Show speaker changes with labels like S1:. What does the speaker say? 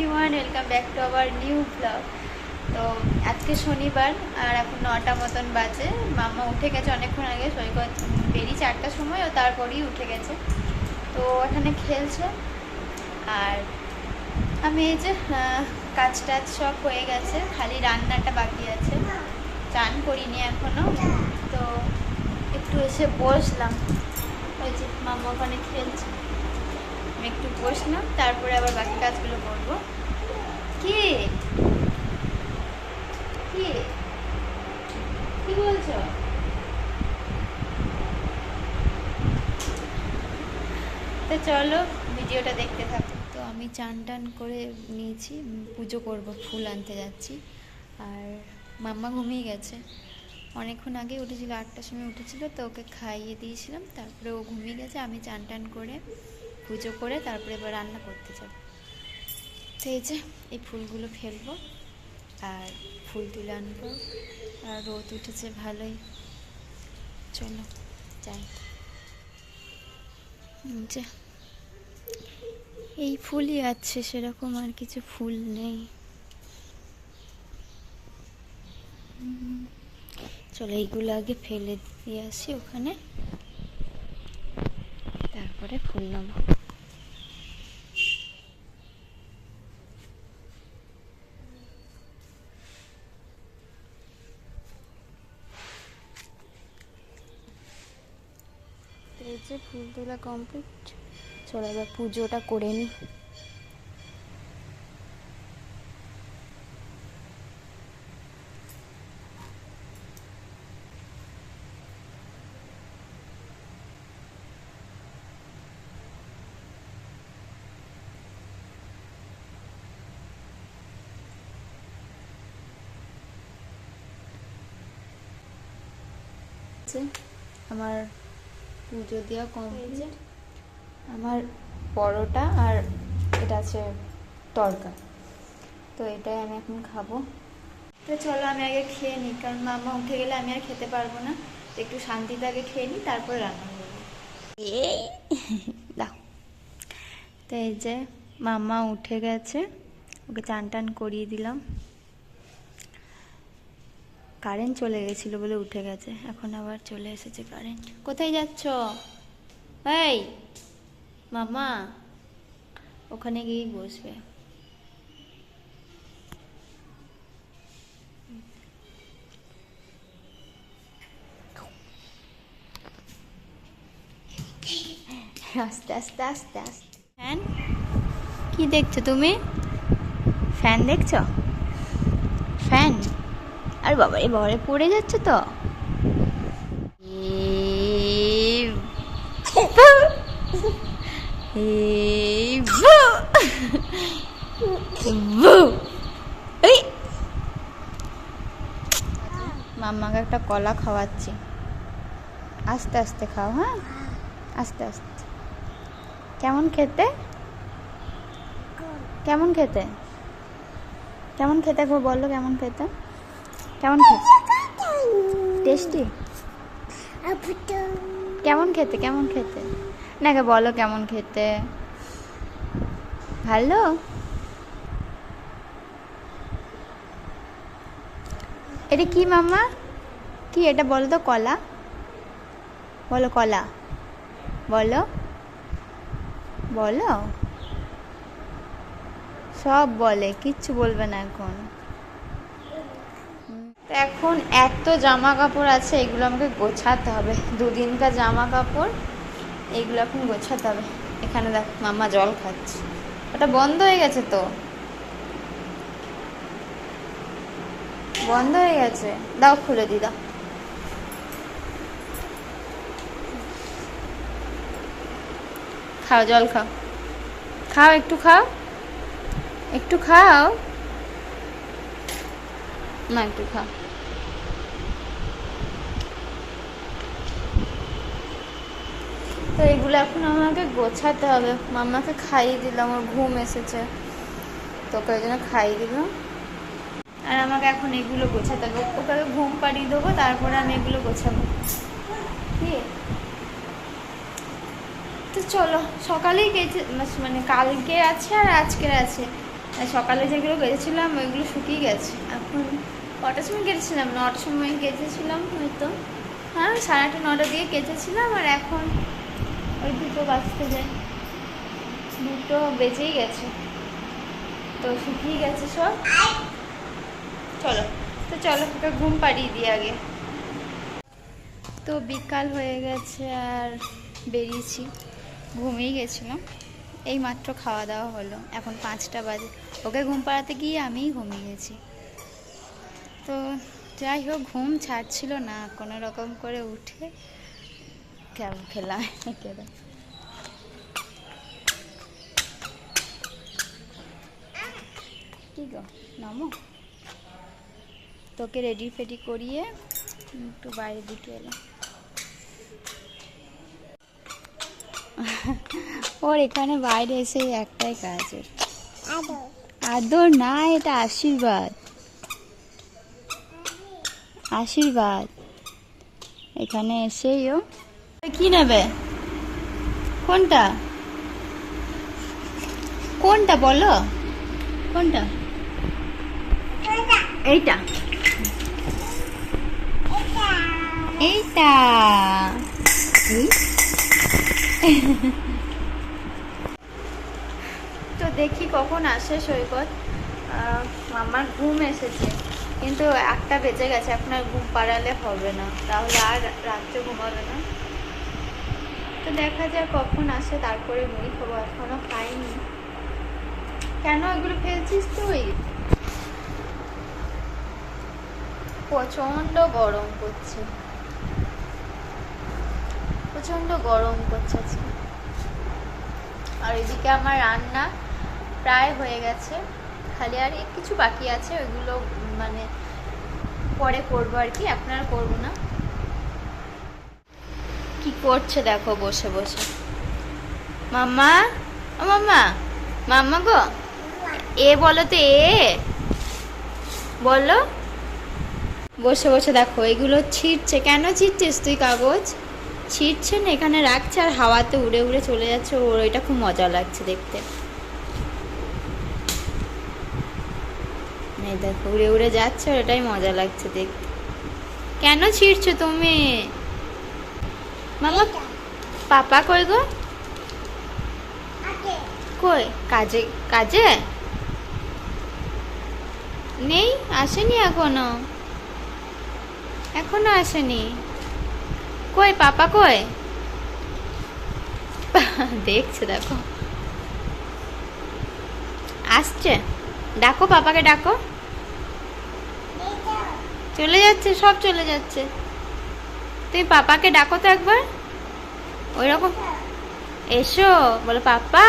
S1: Everyone, welcome back to our new blog. তো আজকে শনিবার আর এখন 9টা মতন বাজে। মাম্মা উঠে গেছে অনেকক্ষণ আগে, সৈকত বেরিয়ে 4টার সময় ও তারপরেই উঠে গেছে। তো এখানে খেলছে আর আমি এই যে কাজ টাজ সব হয়ে গেছে, খালি রান্নাটা বাকি আছে। চান করিনি এখনও, তো একটু এসে বসলাম। ওই যে মাম্মা ওখানে খেলছে, আমি একটু বসলাম, তারপরে আবার বাকি কাজগুলো করবো। কি কি কি বলছো? তো চলো ভিডিওটা দেখতে থাকো। তো আমি চান টান করে নিয়েছি, পুজো করব, ফুল আনতে যাচ্ছি। আর মাম্মা ঘুমিয়ে গেছে, অনেকক্ষণ আগে উঠেছিল, 8টার সময় উঠেছিল, তো ওকে খাইয়ে দিয়েছিলাম, তারপরে ও ঘুমিয়ে গেছে। আমি চান টান করে পুজো করে তারপরে এবার রান্না করতে যাব। তো এই যে এই ফুলগুলো ফেলবো আর ফুল তুলে আনবো। আর রোদ উঠেছে ভালোই, চলো যাই। যে এই ফুলই আছে, সেরকম আর কিছু ফুল নেই। চলো এইগুলো আগে ফেলে দিয়ে আসি ওখানে, তারপরে ফুল নেবো। এই যে ফুল তোলা কমপ্লিট, চলো এবার পুজোটা করে নিই। আমার পুজো দেওয়া কমপ্লিট। আমার পরোটা আর এটা আছে তরকা, তো এটাই আমি এখন খাবো। তো চলো আমি আগে খেয়ে নিই, কারণ মাম্মা উঠে গেলে আমি আর খেতে পারবো না। তো একটু শান্তিতে আগে খেয়ে নিই, তারপরে রান্না করবো। এই দাও। তো এই যে মাম্মা উঠে গেছে, ওকে চান টান করিয়ে দিলাম। কারেন্ট চলে গেছিলো বলে উঠে গেছে, এখন আবার চলে এসেছে কারেন্ট। কোথায় যাচ্ছ? এই মাম্মা ওখানে গিয়েই বসবে। আস্তে আস্তে আস্তে আস্তে। ফ্যান কি দেখছো তুমি? ফ্যান দেখছো? ফ্যান? আর বাবারে বাবারে পড়ে যাচ্ছে তো। মাম্মাকে একটা কলা খাওয়াচ্ছি, আস্তে আস্তে খাও, হ্যাঁ আস্তে আস্তে। কেমন খেতে? কেমন খেতে? কেমন খেতে একবার বললো, কেমন খেতে? কেমন খেতে? টেস্টি? কেমন খেতে? কেমন খেতে না বলো, কেমন খেতে? ভালো? এটা কি মাম্মা? কি এটা বলো তো? কলা বলো, কলা বলো, বলো। সব বলে, কিচ্ছু বলবে না এখন। এখন এত জামা কাপড় আছে, এগুলো আমাকে গোছাতে হবে, দুদিনকার জামা কাপড়, এইগুলো এখন গোছাতে হবে। এখানে দেখ মাম্মা জল খাচ্ছে, ওটা বন্ধ হয়ে গেছে, তো বন্ধ হয়ে গেছে, দাও খুলে দি, দাও। খাও জল, খাও, খাও একটু, খাও একটু, খাও না, একটু খাও। তো এগুলো এখন আমাকে গোছাতে হবে। মাম্মাকে খাইয়ে দিলাম, ওর ঘুম এসেছে, তোকে ওই জন্য খাইয়ে দিলাম। আর আমাকে এখন এগুলো গোছাতে হবে, ওকে ঘুম পাড়িয়ে দেবো, তারপরে আমি এগুলো গোছাবো। কি তো চলো, সকালেই গেছে, মানে কালকে আছে আর আজকের আছে, আর সকালে যেগুলো কেটেছিলাম ওইগুলো শুকিয়ে গেছে। এখন কটার সময় কেটেছিলাম? 9টার সময় কেটেছিলাম হয়তো। হ্যাঁ 8:30 9টা দিয়ে কেটেছিলাম, আর এখন ওই 2টো বাজতে যায়, 2টো বেজেই গেছে, তো শুকিয়ে গেছে সব। চলো তো চলো ওকে ঘুম পাড়িয়ে দিই আগে। তো বিকাল হয়ে গেছে আর বেরিয়েছি, ঘুমিয়ে গেছিলাম, এই মাত্র খাওয়া দাওয়া হলো, এখন 5টা বাজে। ওকে ঘুম পাড়াতে গিয়ে আমিই ঘুমিয়ে গেছি। তো যাই হোক, ঘুম ছাড়ছিল না, কোনো রকম করে উঠে কেমন খেলাম কেন। কি গো নামো, তোকে রেডি ফেডি করিয়ে একটু বাইরের দিকে এলাম। ওর এখানে বাইরে এসে একটাই কাজ, আদর না, এটা আশীর্বাদ, আশীর্বাদ। এখানে এসেই ও কি নেবে, কোনটা কোনটা বলো, কোনটা? এইটা, এইটা। তো দেখি কখন আসে সৈকত। আমার ঘুম এসেছে, কিন্তু 1টা বেজে গেছে, এখন আর ঘুম পাড়ালে হবে না, তাহলে আর রাত্রে ঘুমাবে না। তো দেখা যাক কখন আসে, তারপরে মুড়ি খাবো, এখনো খাইনি। কেন এগুলো ফেলছিস তুই? প্রচন্ড গরম করছে, প্রচন্ড গরম করছে আজকে। আর এদিকে আমার রান্না প্রায় হয়ে গেছে, খালি আর কিছু বাকি আছে, ওইগুলো মানে পরে করবো আর কি, এখন আর করবো না। কি করছে দেখো বসে বসে, মাম্মা, ও মাম্মা, মাম্মা গো, এ বলো তো, এ বলো। বসে বসে দেখো এগুলো ছিঁড়ছে, কেন ছিঁড়ছিস তুই? কাগজ ছিঁড়ছে না, এখানে রাখছে আর হাওয়াতে উড়ে উড়ে চলে যাচ্ছে, ওর ওইটা খুব মজা লাগছে দেখতে। এই দেখো উড়ে উড়ে যাচ্ছে, ওটাই মজা লাগছে দেখতে। কেন ছিঁড়ছো তুমি? মামা পাপা কই গো? কই? কাজে, কাজে নেই, আসেনি এখনো, এখনো আসেনি। কই পাপা কই? দেখছে দেখো, আসছে, ডাকো পাপাকে, ডাকো। চলে যাচ্ছে, সব চলে যাচ্ছে। তুমি পাপাকে ডাকো তো একবার, ওই রকম। এসো বলো পাপা।